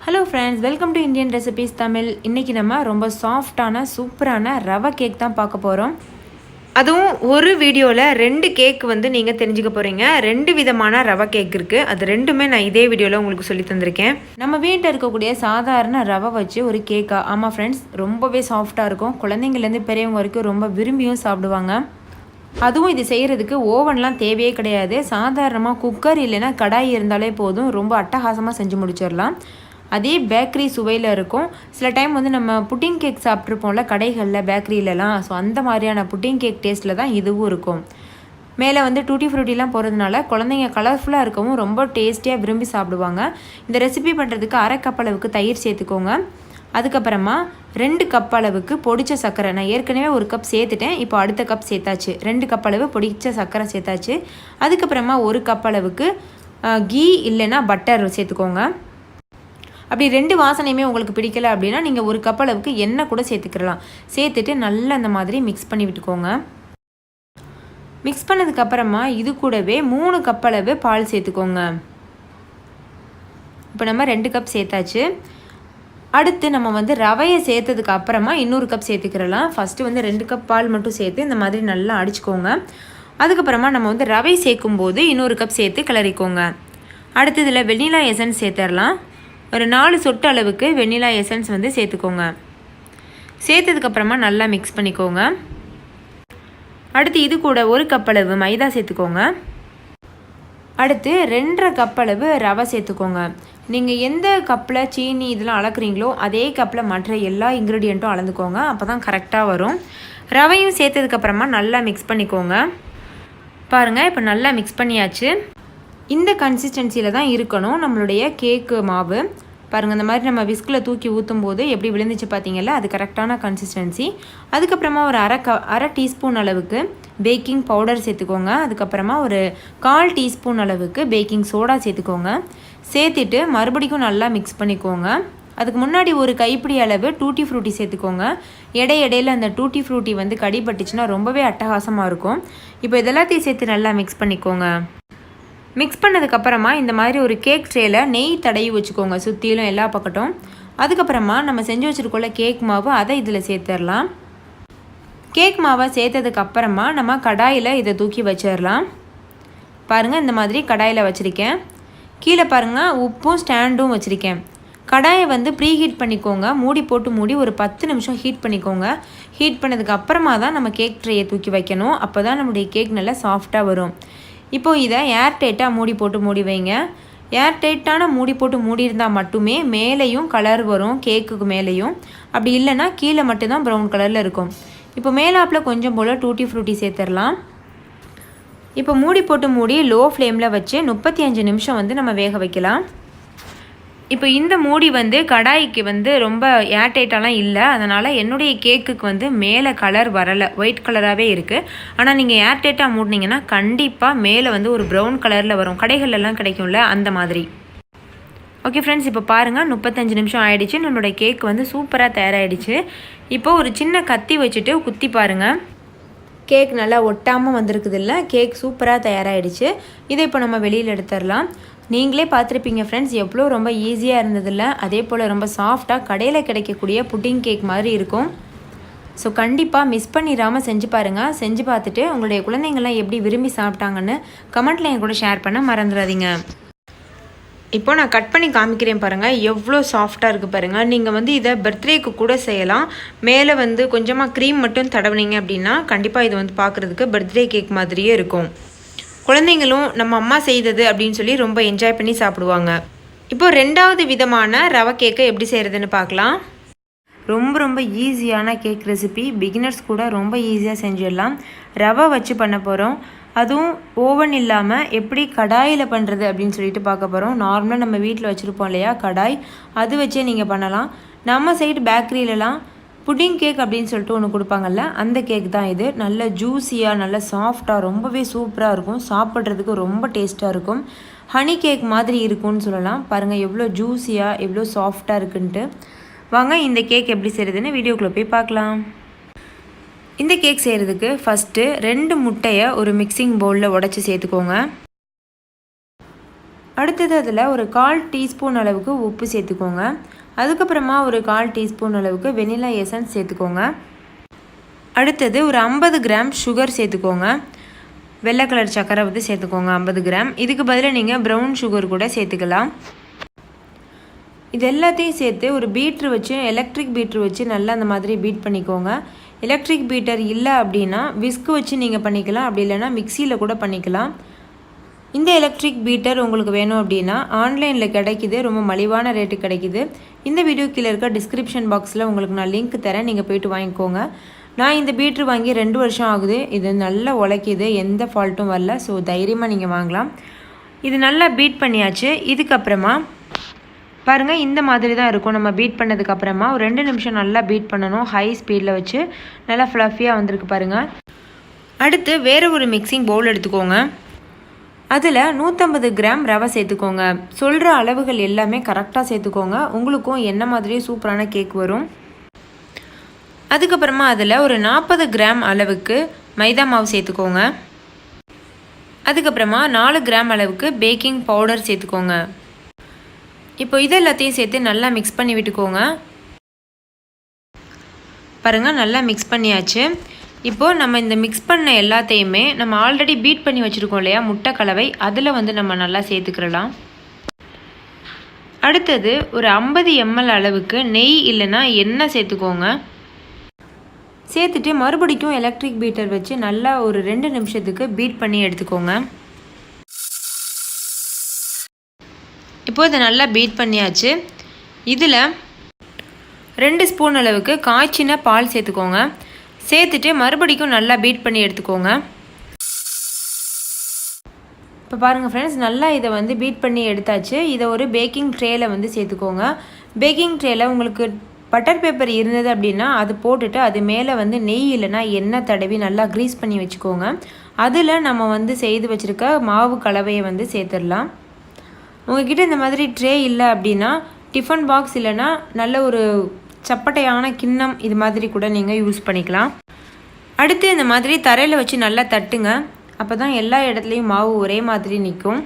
Hello friends, welcome to Indian recipes Tamil. இன்றைக்கி நம்ம ரொம்ப சாஃப்டான சூப்பரான ரவை கேக் தான் பார்க்க போகிறோம். அதுவும் ஒரு வீடியோவில் 2 கேக் நீங்கள் தெரிஞ்சுக்க போகிறீங்க. 2 விதமான ரவை கேக் இருக்குது. அது ரெண்டுமே நான் இதே வீடியோவில் உங்களுக்கு சொல்லி தந்திருக்கேன். நம்ம வீட்டில் இருக்கக்கூடிய சாதாரண ரவை வச்சு ஒரு கேக்கா? ஆமாம் ஃப்ரெண்ட்ஸ், ரொம்பவே சாஃப்டாக இருக்கும். குழந்தைங்கள்லேருந்து பெரியவங்க வரைக்கும் ரொம்ப விரும்பியும் சாப்பிடுவாங்க. அதுவும் இது செய்கிறதுக்கு ஓவன்லாம் தேவையே கிடையாது. சாதாரணமாக குக்கர் இல்லைன்னா கடாய் இருந்தாலே போதும், ரொம்ப அட்டகாசமாக செஞ்சு முடிச்சிடலாம். அதே பேக்கரி சுவையில் இருக்கும். சில டைம் நம்ம புட்டிங் கேக் சாப்பிட்ருப்போம்ல கடைகளில் பேக்கரியிலலாம். ஸோ அந்த மாதிரியான புட்டிங் கேக் டேஸ்ட்டில் தான் இதுவும் இருக்கும். மேலே டூட்டி ஃப்ரூட்டிலாம் போகிறதுனால குழந்தைங்க கலர்ஃபுல்லாக இருக்கவும் ரொம்ப டேஸ்டியாக விரும்பி சாப்பிடுவாங்க. இந்த ரெசிபி பண்ணுறதுக்கு 1/2 கப் அளவுக்கு தயிர் சேர்த்துக்கோங்க. அதுக்கப்புறமா 2 கப் அளவுக்கு பொடிச்ச சர்க்கரை. நான் ஏற்கனவே 1 கப் சேர்த்துட்டேன், இப்போ அடுத்த கப் சேர்த்தாச்சு. 2 கப் அளவு பொடிச்ச சர்க்கரை சேர்த்தாச்சு. அதுக்கப்புறமா 1 கப் அளவுக்கு கீ இல்லைன்னா பட்டர் சேர்த்துக்கோங்க. அப்படி 2 வாசனையுமே உங்களுக்கு பிடிக்கல அப்படின்னா நீங்கள் 1 கப் அளவுக்கு எண்ணெய் கூட சேர்த்துக்கலாம். சேர்த்துட்டு நல்லா அந்த மாதிரி மிக்ஸ் பண்ணி விட்டுக்கோங்க. மிக்ஸ் பண்ணதுக்கப்புறமா இது கூடவே 3 கப் அளவு பால் சேர்த்துக்கோங்க. இப்போ நம்ம 2 கப் சேர்த்தாச்சு. அடுத்து நம்ம ரவையை சேர்த்ததுக்கு அப்புறமா இன்னொரு கப் சேர்த்துக்கிறலாம். ஃபஸ்ட்டு 2 கப் பால் மட்டும் சேர்த்து இந்த மாதிரி நல்லா அடிச்சுக்கோங்க. அதுக்கப்புறமா நம்ம ரவை சேர்க்கும்போது இன்னொரு கப் சேர்த்து கிளறிக்கோங்க. அடுத்து இதில் வெண்ணிலா எசன்ஸ் சேர்த்துடலாம். ஒரு 4 சொட்டு அளவுக்கு வெண்ணிலா எசன்ஸ் சேர்த்துக்கோங்க. சேர்த்ததுக்கப்புறமா நல்லா மிக்ஸ் பண்ணிக்கோங்க. அடுத்து இது கூட 1 கப் அளவு மைதா சேர்த்துக்கோங்க. அடுத்து 2.5 கப் அளவு ரவை சேர்த்துக்கோங்க. நீங்கள் எந்த கப்பில் சீனி இதெல்லாம் அளக்குறீங்களோ அதே கப்பில் மற்ற எல்லா இன்க்ரீடியண்ட்டும் அளந்துக்கோங்க. அப்போ தான் கரெக்டாக வரும். ரவையும் சேர்த்ததுக்கப்புறமா நல்லா மிக்ஸ் பண்ணிக்கோங்க. பாருங்கள், இப்போ நல்லா மிக்ஸ் பண்ணியாச்சு. இந்த கன்சிஸ்டன்சியில் தான் இருக்கணும் நம்மளுடைய கேக்கு மாவு. பாருங்கள், இந்த மாதிரி நம்ம விஸ்கில் தூக்கி ஊற்றும் போது எப்படி விழுந்துச்சு பார்த்தீங்கல்ல, அது கரெக்டான கன்சிஸ்டன்சி. அதுக்கப்புறமா ஒரு அரை டீஸ்பூன் அளவுக்கு பேக்கிங் பவுடர் சேர்த்துக்கோங்க. அதுக்கப்புறமா ஒரு 1/4 டீஸ்பூன் அளவுக்கு பேக்கிங் சோடா சேர்த்துக்கோங்க. சேர்த்துட்டு மறுபடியும் நல்லா மிக்ஸ் பண்ணிக்கோங்க. அதுக்கு முன்னாடி ஒரு கைப்பிடி அளவு டூட்டி ஃப்ரூட்டி சேர்த்துக்கோங்க. இடையில அந்த டூட்டி ஃப்ரூட்டி கடிபட்டுச்சுன்னா ரொம்பவே அட்டகாசமாக இருக்கும். இப்போ இதெல்லாத்தையும் சேர்த்து நல்லா மிக்ஸ் பண்ணிக்கோங்க. மிக்ஸ் பண்ணதுக்கப்புறமா இந்த மாதிரி ஒரு கேக் ட்ரேயில் நெய் தடவி வச்சுக்கோங்க சுற்றிலும் எல்லா பக்கட்டும். அதுக்கப்புறமா நம்ம செஞ்சு வச்சுருக்கோம்ல கேக் மாவு, அதை இதில் சேர்த்துடலாம். கேக் மாவை சேர்த்ததுக்கப்புறமா நம்ம கடாயில் இதை தூக்கி வச்சிடலாம். பாருங்கள், இந்த மாதிரி கடாயில் வச்சுருக்கேன். கீழே பாருங்கள், உப்பும் ஸ்டாண்டும் வச்சுருக்கேன். கடாயை ப்ரீஹீட் பண்ணிக்கோங்க. மூடி போட்டு மூடி ஒரு 10 நிமிஷம் ஹீட் பண்ணிக்கோங்க. ஹீட் பண்ணதுக்கு அப்புறமா தான் நம்ம கேக் ட்ரேயை தூக்கி வைக்கணும். அப்போ தான் நம்முடைய கேக் நல்லா சாஃப்டாக வரும். இப்போது இதை ஏர் டைட்டாக மூடி போட்டு மூடி வைங்க. ஏர் டைட்டான மூடி போட்டு மூடி இருந்தால் மட்டுமே மேலேயும் கலர் வரும், கேக்குக்கு மேலேயும். அப்படி இல்லைன்னா கீழே மட்டும்தான் ப்ரௌன் கலரில் இருக்கும். இப்போ மேலாப்பில் கொஞ்சம் போல் டூட்டி ஃப்ரூட்டி சேர்த்துடலாம். இப்போ மூடி போட்டு மூடி லோ ஃப்ளேமில் வச்சு 35 நிமிஷம் நம்ம வேக வைக்கலாம். இப்போ இந்த மூடி கடாய்க்கு ரொம்ப ஏர் டைட்டாலாம் இல்லை. அதனால் என்னுடைய கேக்குக்கு மேலே கலர் வரலை, ஒயிட் கலராகவே இருக்குது. ஆனால் நீங்கள் ஏர் டைட்டாக மூடினீங்கன்னா கண்டிப்பாக மேலே ஒரு ப்ரௌன் கலரில் வரும். கடைகள்லாம் கிடைக்கும்ல, அந்த மாதிரி. ஓகே ஃப்ரெண்ட்ஸ், இப்போ பாருங்கள் 35 நிமிஷம் ஆகிடுச்சு. நம்மளுடைய கேக் சூப்பராக தயாராகிடுச்சு. இப்போ ஒரு சின்ன கத்தி வச்சுட்டு குத்தி பாருங்கள். கேக் நல்லா ஒட்டாமல் வந்திருக்குது இல்லை, கேக் சூப்பராக தயாராகிடுச்சு. இதை இப்போ நம்ம வெளியில் எடுத்துடலாம். நீங்களே பார்த்துருப்பீங்க ஃப்ரெண்ட்ஸ், எவ்வளோ ரொம்ப ஈஸியாக இருந்ததில்ல. அதே போல் ரொம்ப சாஃப்டாக கடையில் கிடைக்கக்கூடிய புட்டிங் கேக் மாதிரி இருக்கும். ஸோ கண்டிப்பாக மிஸ் பண்ணிடாமல் செஞ்சு பாருங்கள். செஞ்சு பார்த்துட்டு உங்களுடைய குழந்தைங்கள்லாம் எப்படி விரும்பி சாப்பிட்டாங்கன்னு கமெண்ட்டில் என் கூட ஷேர் பண்ண மறந்துடாதீங்க. இப்போ நான் கட் பண்ணி காமிக்கிறேன் பாருங்கள், எவ்வளோ சாஃப்டாக இருக்குது பாருங்கள். நீங்கள் இதை பர்த்டேக்கு கூட செய்யலாம். மேலே கொஞ்சமாக க்ரீம் மட்டும் தடவுனீங்க அப்படின்னா கண்டிப்பாக இது பார்க்குறதுக்கு பர்த்டே கேக் மாதிரியே இருக்கும். குழந்தைங்களும் நம்ம அம்மா செய்தது அப்படின்னு சொல்லி ரொம்ப என்ஜாய் பண்ணி சாப்பிடுவாங்க. இப்போது 2வது விதமான ரவை கேக்கை எப்படி செய்கிறதுன்னு பார்க்கலாம். ரொம்ப ஈஸியான கேக் ரெசிபி, பிகினர்ஸ் கூட ரொம்ப ஈஸியாக செஞ்சிடலாம். ரவை வச்சு பண்ண போகிறோம். அதுவும் ஓவன் இல்லாமல் எப்படி கடாயில் பண்ணுறது அப்படின்னு சொல்லிட்டு பார்க்க போகிறோம். நார்மலாக நம்ம வீட்டில் வச்சுருப்போம் இல்லையா கடாய், அது வச்சே நீங்கள் பண்ணலாம். நம்ம சைடு பேக்கரியிலலாம் புட்டிங் கேக் அப்படின்னு சொல்லிட்டு ஒன்று கொடுப்பாங்கல்ல, அந்த கேக் தான் இது. நல்ல ஜூஸியாக, நல்ல சாஃப்டாக, ரொம்பவே சூப்பராக இருக்கும். சாப்பிட்றதுக்கு ரொம்ப டேஸ்ட்டாக இருக்கும். ஹனி கேக் மாதிரி இருக்கும்னு சொல்லலாம். பாருங்கள் எவ்வளோ ஜூஸியாக, எவ்வளோ சாஃப்டாக இருக்குன்ட்டு. வாங்க இந்த கேக் எப்படி செய்கிறதுன்னு வீடியோக்குள்ளே போய் பார்க்கலாம். இந்த கேக் செய்கிறதுக்கு ஃபஸ்ட்டு 2 முட்டையை ஒரு மிக்சிங் பவுலில் உடச்சி சேர்த்துக்கோங்க. அடுத்தது அதில் ஒரு 1/4 டீஸ்பூன் அளவுக்கு உப்பு சேர்த்துக்கோங்க. அதுக்கப்புறமா ஒரு 1/4 டீஸ்பூன் அளவுக்கு வெனிலா எசன்ஸ் சேர்த்துக்கோங்க. அடுத்தது ஒரு 50 கிராம் சுகர் சேர்த்துக்கோங்க. வெள்ளை கலர் சர்க்கரை வந்து சேர்த்துக்கோங்க 50 கிராம். இதுக்கு பதிலாக நீங்கள் ப்ரௌன் சுகர் கூட சேர்த்துக்கலாம். இது எல்லாத்தையும் சேர்த்து ஒரு பீட்ரு வச்சு, எலக்ட்ரிக் பீட்ரு வச்சு நல்லா அந்த மாதிரி பீட் பண்ணிக்கோங்க. எலக்ட்ரிக் பீட்டர் இல்லை அப்படின்னா விஸ்க் வச்சு நீங்கள் பண்ணிக்கலாம், அப்படி இல்லைன்னா மிக்சியில் கூட பண்ணிக்கலாம். இந்த எலக்ட்ரிக் பீட்டர் உங்களுக்கு வேணும் அப்படின்னா ஆன்லைனில் கிடைக்கிது, ரொம்ப மலிவான ரேட்டு கிடைக்கிது. இந்த வீடியோ கீழே இருக்க டிஸ்கிரிப்ஷன் பாக்ஸில் உங்களுக்கு நான் லிங்க் தரேன், நீங்கள் போய்ட்டு வாங்கிக்கோங்க. நான் இந்த பீட்ரு வாங்கி 2 வருஷம் ஆகுது. இது நல்லா உழைக்கிது, எந்த ஃபால்ட்டும் வரல. ஸோ தைரியமாக நீங்கள் வாங்கலாம். இது நல்லா பீட் பண்ணியாச்சு. இதுக்கப்புறமா பாருங்கள், இந்த மாதிரி தான் இருக்கும். நம்ம பீட் பண்ணதுக்கப்புறமா ஒரு 2 நிமிஷம் நல்லா பீட் பண்ணணும், ஹை ஸ்பீடில் வச்சு. நல்லா ஃப்ளஃபியாக வந்திருக்கு பாருங்கள். அடுத்து வேறு ஒரு மிக்சிங் பவுல் எடுத்துக்கோங்க. அதில் 150 கிராம் ரவை சேர்த்துக்கோங்க. சொல்கிற அளவுகள் எல்லாமே கரெக்டாக சேர்த்துக்கோங்க, உங்களுக்கும் என்ன மாதிரியே சூப்பரான கேக் வரும். அதுக்கப்புறமா அதில் ஒரு 40 கிராம் அளவுக்கு மைதா மாவு சேர்த்துக்கோங்க. அதுக்கப்புறமா 4 கிராம் அளவுக்கு பேக்கிங் பவுடர் சேர்த்துக்கோங்க. இப்போ இது எல்லாத்தையும் சேர்த்து நல்லா மிக்ஸ் பண்ணி விட்டுக்கோங்க. பாருங்கள், நல்லா மிக்ஸ் பண்ணியாச்சு. இப்போது நம்ம இந்த மிக்ஸ் பண்ண எல்லாத்தையுமே நம்ம ஆல்ரெடி பீட் பண்ணி வச்சுருக்கோம் இல்லையா முட்டை கலவை, அதில் வந்து நம்ம நல்லா சேர்த்துக்கிறலாம். அடுத்தது ஒரு 50 ml அளவுக்கு நெய் இல்லைன்னா எண்ணெய் சேர்த்துக்கோங்க. சேர்த்துட்டு மறுபடிக்கும் எலக்ட்ரிக் பீட்டர் வச்சு நல்லா ஒரு 2 நிமிஷத்துக்கு பீட் பண்ணி எடுத்துக்கோங்க. இப்போது இதை நல்லா பீட் பண்ணியாச்சு. இதில் 2 ஸ்பூன் அளவுக்கு காய்ச்சின பால் சேர்த்துக்கோங்க. சேர்த்துட்டு மறுபடிக்கும் நல்லா பீட் பண்ணி எடுத்துக்கோங்க. இப்போ பாருங்கள் ஃப்ரெண்ட்ஸ், நல்லா இதை வந்து பீட் பண்ணி எடுத்தாச்சு. இதை ஒரு பேக்கிங் ட்ரேயில் வந்து சேர்த்துக்கோங்க. பேக்கிங் ட்ரேயில் உங்களுக்கு பட்டர் பேப்பர் இருந்தது அப்படின்னா அது போட்டுட்டு அது மேலே வந்து நெய் இல்லைன்னா எண்ணெய் தடவி நல்லா க்ரீஸ் பண்ணி வச்சுக்கோங்க. அதில் நம்ம வந்து செய்து வச்சுருக்க மாவு கலவையை வந்து சேர்த்துடலாம். உங்கள்கிட்ட இந்த மாதிரி ட்ரே இல்லை அப்படின்னா டிஃபன் பாக்ஸ் இல்லைன்னா நல்ல ஒரு சப்பட்டையான கிண்ணம் இது மாதிரி கூட நீங்கள் யூஸ் பண்ணிக்கலாம். அடுத்து இந்த மாதிரி தரையில் வச்சு நல்லா தட்டுங்க, அப்போ தான் எல்லா இடத்துலையும் மாவு ஒரே மாதிரி நிற்கும்.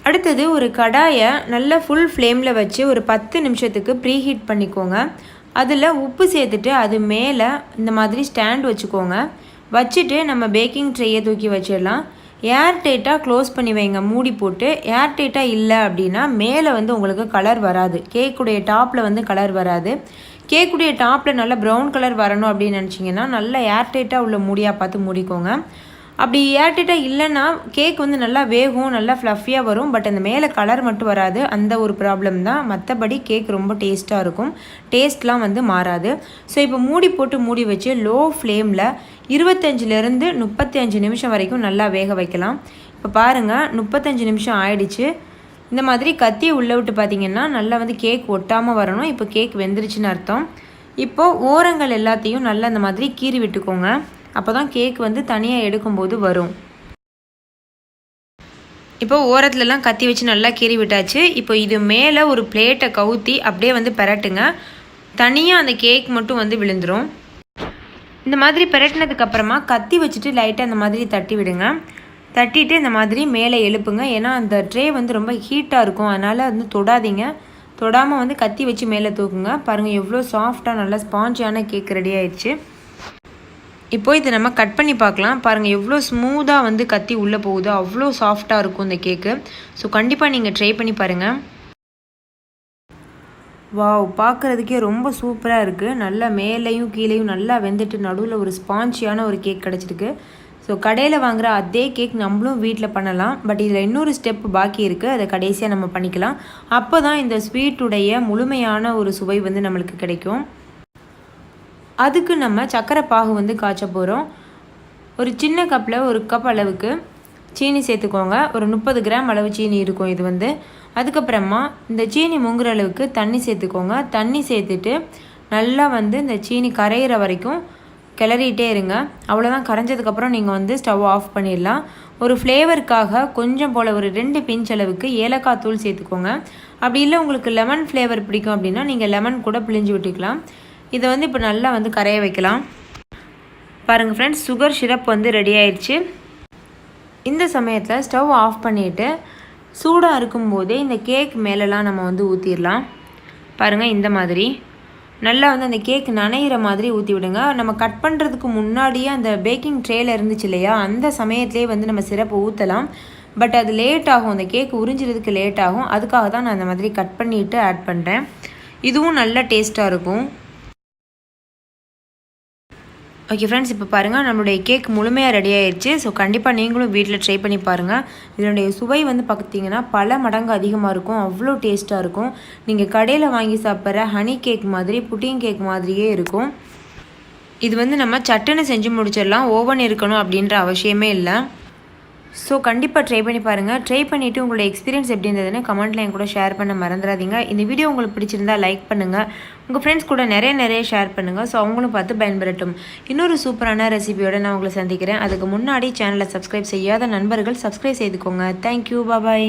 அடுத்தது ஒரு கடாயை நல்லா ஃபுல் ஃப்ளேமில் வச்சு ஒரு 10 நிமிஷத்துக்கு ப்ரீஹீட் பண்ணிக்கோங்க. அதில் உப்பு சேர்த்துட்டு அது மேலே இந்த மாதிரி ஸ்டாண்ட் வச்சுக்கோங்க. வச்சுட்டு நம்ம பேக்கிங் ட்ரேயை தூக்கி வச்சிடலாம். ஏர் டைட்டாக க்ளோஸ் பண்ணி வைங்க, மூடி போட்டு. ஏர் டைட்டாக இல்லை அப்படின்னா மேலே வந்து உங்களுக்கு கலர் வராது, கேக்குடைய டாப்பில் வந்து கலர் வராது. கேக்குடைய டாப்பில் நல்லா ப்ரௌன் கலர் வரணும் அப்படின்னு நினச்சிங்கன்னா நல்லா ஏர் டைட்டாக உள்ள மூடியாக பார்த்து மூடிக்கோங்க. அப்படி ஏர் டைட்டாக இல்லைன்னா கேக் வந்து நல்லா வேகும், நல்லா ஃப்ளஃபியாக வரும். பட் அந்த மேலே கலர் மட்டும் வராது, அந்த ஒரு ப்ராப்ளம் தான். மற்றபடி கேக் ரொம்ப டேஸ்ட்டாக இருக்கும், டேஸ்ட்லாம் வந்து மாறாது. ஸோ இப்போ மூடி போட்டு மூடி வச்சு லோ ஃப்ளேமில் 25லேருந்து 35 நிமிஷம் வரைக்கும் நல்லா வேக வைக்கலாம். இப்போ பாருங்கள், 35 நிமிஷம் ஆயிடுச்சு. இந்த மாதிரி கத்தி உள்ளே விட்டு பார்த்திங்கன்னா நல்லா வந்து கேக் ஒட்டாமல் வரணும். இப்போ கேக் வெந்துருச்சுன்னு அர்த்தம். இப்போது ஓரங்கள் எல்லாத்தையும் நல்லா இந்த மாதிரி கீறி விட்டுக்கோங்க, அப்போ தான் கேக் வந்து தனியாக எடுக்கும்போது வரும். இப்போ ஓரத்துலலாம் கத்தி வச்சு நல்லா கீறி விட்டாச்சு. இப்போ இது மேலே ஒரு பிளேட்டை கவுத்தி அப்படியே வந்து பெரட்டுங்க, தனியாக அந்த கேக் மட்டும் வந்து விழுந்துடும். இந்த மாதிரி பெரட்டினதுக்கப்புறமா கத்தி வச்சுட்டு லைட்டாக இந்த மாதிரி தட்டி விடுங்க. தட்டிட்டு இந்த மாதிரி மேலே எழுப்புங்க, ஏன்னா அந்த ட்ரே வந்து ரொம்ப ஹீட்டாக இருக்கும், அதனால் வந்து தொடாதீங்க. தொடாமல் வந்து கத்தி வச்சு மேலே தூக்குங்க. பாருங்கள் எவ்வளோ சாஃப்டாக நல்லா ஸ்பாஞ்சியான கேக் ரெடி ஆயிடுச்சு. இப்போது இதை நம்ம கட் பண்ணி பார்க்கலாம். பாருங்கள் எவ்வளோ ஸ்மூத்தாக வந்து கத்தி உள்ளே போகுது, அவ்வளோ சாஃப்டாக இருக்கும் இந்த கேக்கு. ஸோ கண்டிப்பாக நீங்கள் ட்ரை பண்ணி பாருங்கள். வாவ், பார்க்குறதுக்கே ரொம்ப சூப்பராக இருக்குது. நல்லா மேலேயும் கீழேயும் நல்லா வெந்துட்டு நடுவில் ஒரு ஸ்பாஞ்சியான ஒரு கேக் கிடச்சிருக்கு. ஸோ கடையில் வாங்குகிற அதே கேக் நம்மளும் வீட்டில் பண்ணலாம். பட் இதில் இன்னொரு ஸ்டெப் பாக்கி இருக்குது, அதை கடைசியாக நம்ம பண்ணிக்கலாம். அப்போ தான் இந்த ஸ்வீட்டுடைய முழுமையான ஒரு சுவை வந்து நம்மளுக்கு கிடைக்கும். அதுக்கு நம்ம சர்க்கரை பாகு வந்து காய்ச்ச போகிறோம். ஒரு சின்ன கப்பில் 1 கப் அளவுக்கு சீனி சேர்த்துக்கோங்க. ஒரு 30 கிராம் அளவு சீனி இருக்கும் இது வந்து. அதுக்கப்புறமா இந்த சீனி முங்குற அளவுக்கு தண்ணி சேர்த்துக்கோங்க. தண்ணி சேர்த்துட்டு நல்லா வந்து இந்த சீனி கரையிற வரைக்கும் கிளறிட்டே இருங்க. அவ்வளோதான், கரைஞ்சதுக்கப்புறம் நீங்கள் வந்து ஸ்டவ் ஆஃப் பண்ணிடலாம். ஒரு ஃப்ளேவருக்காக கொஞ்சம் போல் ஒரு 2 பிஞ்ச் அளவுக்கு ஏலக்காய் தூள் சேர்த்துக்கோங்க. அப்படி இல்லை உங்களுக்கு லெமன் ஃப்ளேவர் பிடிக்கும் அப்படின்னா நீங்கள் லெமன் கூட பிழிஞ்சு விட்டுக்கலாம். இதை வந்து இப்போ நல்லா வந்து கரைய வைக்கலாம். பாருங்கள் ஃப்ரெண்ட்ஸ், சுகர் சிரப் வந்து ரெடி ஆயிடுச்சு. இந்த சமயத்தில் ஸ்டவ் ஆஃப் பண்ணிவிட்டு சூடாக இருக்கும்போதே இந்த கேக் மேலெலாம் நம்ம வந்து ஊற்றிடலாம். பாருங்கள், இந்த மாதிரி நல்லா வந்து அந்த கேக் நனைகிற மாதிரி ஊற்றி விடுங்க. நம்ம கட் பண்ணுறதுக்கு முன்னாடியே அந்த பேக்கிங் ட்ரேயில் இருந்துச்சு இல்லையா, அந்த சமயத்துலேயே வந்து நம்ம சிரப்பை ஊற்றலாம். பட் அது லேட் ஆகும், அந்த கேக் உறிஞ்சிறதுக்கு லேட் ஆகும். அதுக்காக தான் நான் அந்த மாதிரி கட் பண்ணிவிட்டு ஆட் பண்ணுறேன். இதுவும் நல்ல டேஸ்ட்டாக இருக்கும். ஓகே ஃப்ரெண்ட்ஸ், இப்போ பாருங்கள் நம்மளுடைய கேக் முழுமையாக ரெடி ஆயிடுச்சு. ஸோ கண்டிப்பாக நீங்களும் வீட்டில் ட்ரை பண்ணி பாருங்கள். இதனுடைய சுவை வந்து பார்த்திங்கன்னா பல மடங்கு அதிகமாக இருக்கும். அவ்வளோ டேஸ்ட்டாக இருக்கும். நீங்கள் கடையில் வாங்கி சாப்பிட்ற ஹனி கேக் மாதிரி, புட்டிங் கேக் மாதிரியே இருக்கும். இது வந்து நம்ம சட்டுன்னு செஞ்சு முடிச்சிடலாம். ஓவன் இருக்கணும் அப்படின்ற அவசியமே இல்லை. ஸோ கண்டிப்பாக ட்ரை பண்ணி பாருங்கள். ட்ரை பண்ணிவிட்டு உங்களோட எக்ஸ்பீரியன்ஸ் எப்படி இருந்ததுன்னு கமெண்ட்டில் என் கூட ஷேர் பண்ண மறந்துடாதீங்க. இந்த வீடியோ உங்களுக்கு பிடிச்சிருந்தா லைக் பண்ணுங்கள். உங்கள் ஃப்ரெண்ட்ஸ் கூட நிறைய ஷேர் பண்ணுங்கள். ஸோ அவங்களும் பார்த்து பயன்பெறட்டும். இன்னொரு சூப்பரான ரெசிபியோடு நான் உங்களை சந்திக்கிறேன். அதுக்கு முன்னாடி சேனலை சப்ஸ்கிரைப் செய்யாத நண்பர்கள் சப்ஸ்கிரைப் செய்துக்கோங்க. தேங்க்யூ, பாய்.